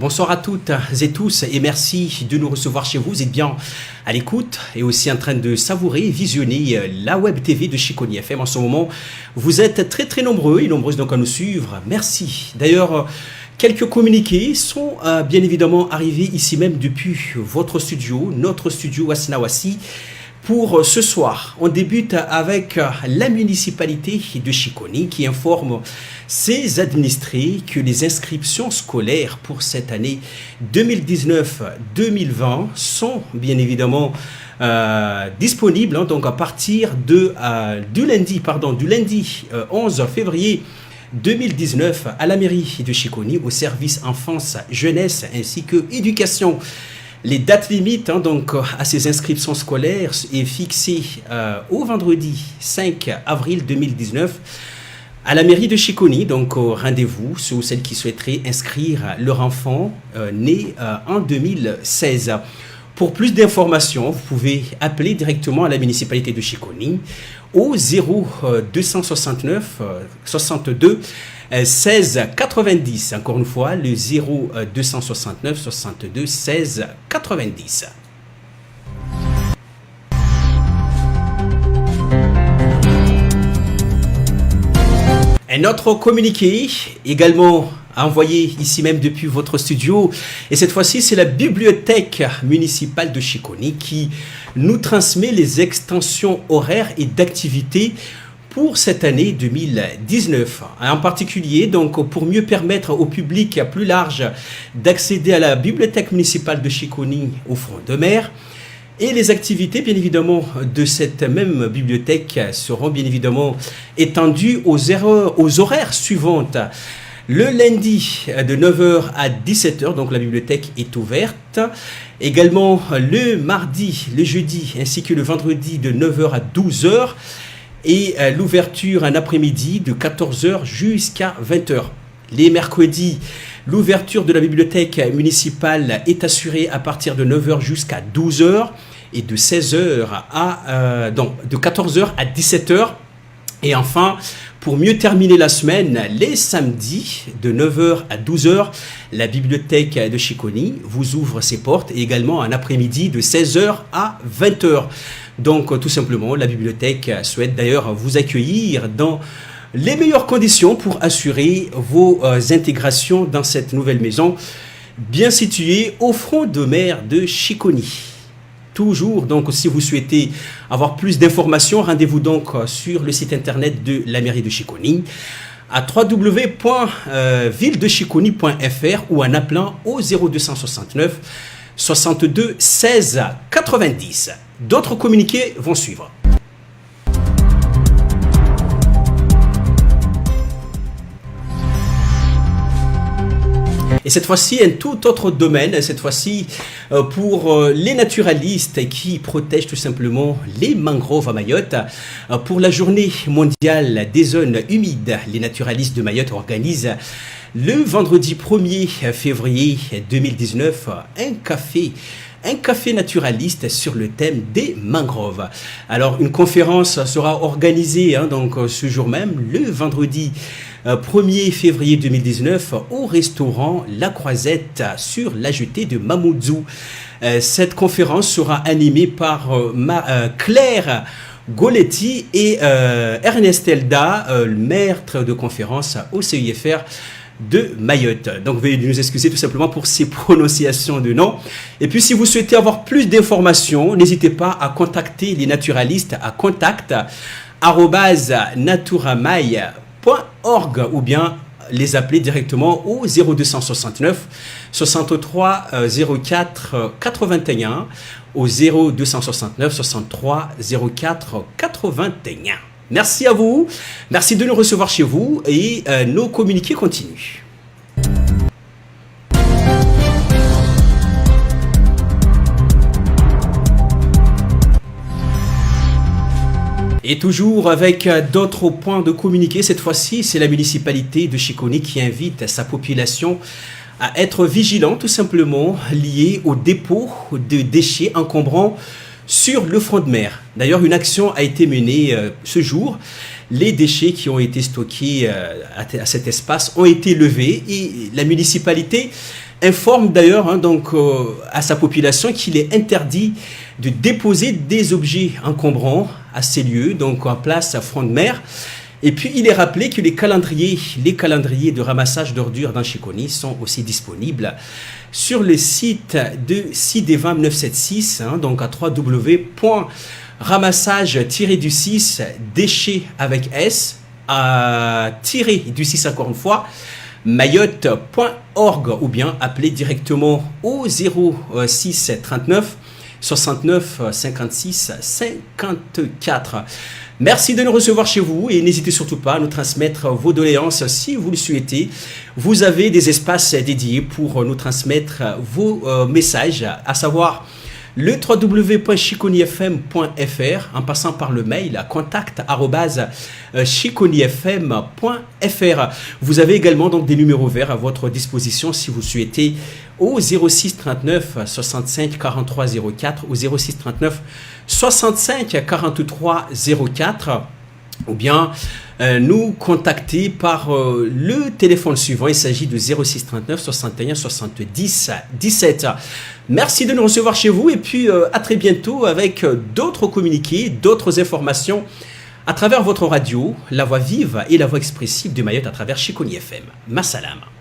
Bonsoir à toutes et tous et merci de nous recevoir chez vous. Vous êtes bien à l'écoute et aussi en train de savourer et visionner la web TV de Chiconi FM. En ce moment, vous êtes très nombreux et nombreuses donc à nous suivre. Merci. D'ailleurs, quelques communiqués sont bien évidemment arrivés ici même depuis votre studio, notre studio à Snawassi. Pour ce soir, on débute avec la municipalité de Chiconi qui informe ses administrés que les inscriptions scolaires pour cette année 2019-2020 sont bien évidemment disponibles donc à partir du lundi 11 février 2019 à la mairie de Chiconi au service enfance, jeunesse ainsi que éducation. Les dates limites donc, à ces inscriptions scolaires est fixée au vendredi 5 avril 2019 à la mairie de Chiconi. Donc rendez-vous sur celles qui souhaiteraient inscrire leur enfant né en 2016. Pour plus d'informations, vous pouvez appeler directement à la municipalité de Chiconi au 0269 62 16 90. Encore une fois, le 0269 62 16 90. Un autre communiqué également envoyé ici même depuis votre studio. Et cette fois-ci, c'est la bibliothèque municipale de Chiconi qui nous transmet les extensions horaires et d'activités pour cette année 2019. En particulier, donc, pour mieux permettre au public plus large d'accéder à la bibliothèque municipale de Chiconi au front de mer. Et les activités, bien évidemment, de cette même bibliothèque seront bien évidemment étendues aux horaires suivantes. Le lundi de 9h à 17h, donc la bibliothèque est ouverte. Également le mardi, le jeudi ainsi que le vendredi de 9h à 12h. Et l'ouverture un après-midi de 14h jusqu'à 20h. Les mercredis, l'ouverture de la bibliothèque municipale est assurée à partir de 9h jusqu'à 12h et de 16h de 14h à 17h. Et enfin, pour mieux terminer la semaine, les samedis de 9h à 12h, la bibliothèque de Chiconi vous ouvre ses portes et également un après-midi de 16h à 20h. Donc tout simplement, la bibliothèque souhaite d'ailleurs vous accueillir dans les meilleures conditions pour assurer vos intégrations dans cette nouvelle maison bien située au front de mer de Chiconi. Toujours, donc, si vous souhaitez avoir plus d'informations, rendez-vous donc sur le site internet de la mairie de Chiconi à www.villedechiconi.fr ou en appelant au 0269 62 16 90. D'autres communiqués vont suivre. Et cette fois-ci, un tout autre domaine, cette fois-ci pour les naturalistes qui protègent tout simplement les mangroves à Mayotte. Pour la journée mondiale des zones humides, les naturalistes de Mayotte organisent le vendredi 1er février 2019 un café naturaliste sur le thème des mangroves. Alors, une conférence sera organisée donc ce jour même, le vendredi 1er février 2019, au restaurant La Croisette sur la jetée de Mamoudzou. Cette conférence sera animée par Claire Goletti et Ernest Elda, maître de conférence au CIFR de Mayotte. Donc veuillez nous excuser tout simplement pour ces prononciations de nom. Et puis si vous souhaitez avoir plus d'informations, n'hésitez pas à contacter les naturalistes à contact@naturamail.org ou bien les appeler directement au 0269 63 04 81 au 0269 63 04 81. Merci à vous, merci de nous recevoir chez vous et nos communiqués continuent. Et toujours avec d'autres points de communiqué, cette fois-ci, c'est la municipalité de Chiconi qui invite sa population à être vigilant tout simplement lié au dépôt de déchets encombrants sur le front de mer. D'ailleurs, une action a été menée ce jour. Les déchets qui ont été stockés à cet espace ont été levés et la municipalité informe d'ailleurs à sa population qu'il est interdit de déposer des objets encombrants à ces lieux, donc en place à front de mer. Et puis il est rappelé que les calendriers de ramassage d'ordures dans Chiconi sont aussi disponibles sur le site de CIDEVAM 976, donc à www.ramassage-du-6 déchets avec S du 6 encore une fois mayotte.org ou bien appelez directement au 06 39 69 56 54. Merci de nous recevoir chez vous et n'hésitez surtout pas à nous transmettre vos doléances si vous le souhaitez. Vous avez des espaces dédiés pour nous transmettre vos messages, à savoir le www.chiconifm.fr en passant par le mail contact@chiconifm.fr. Vous avez également donc des numéros verts à votre disposition si vous souhaitez au 06 39 65 43 04 ou 06 39 65 43 04 ou bien nous contacter par le téléphone suivant. Il s'agit de 06 39 61 70 17. Merci de nous recevoir chez vous et puis à très bientôt avec d'autres communiqués, d'autres informations à travers votre radio, la voix vive et la voix expressive de Mayotte à travers Chiconi FM. Massalam.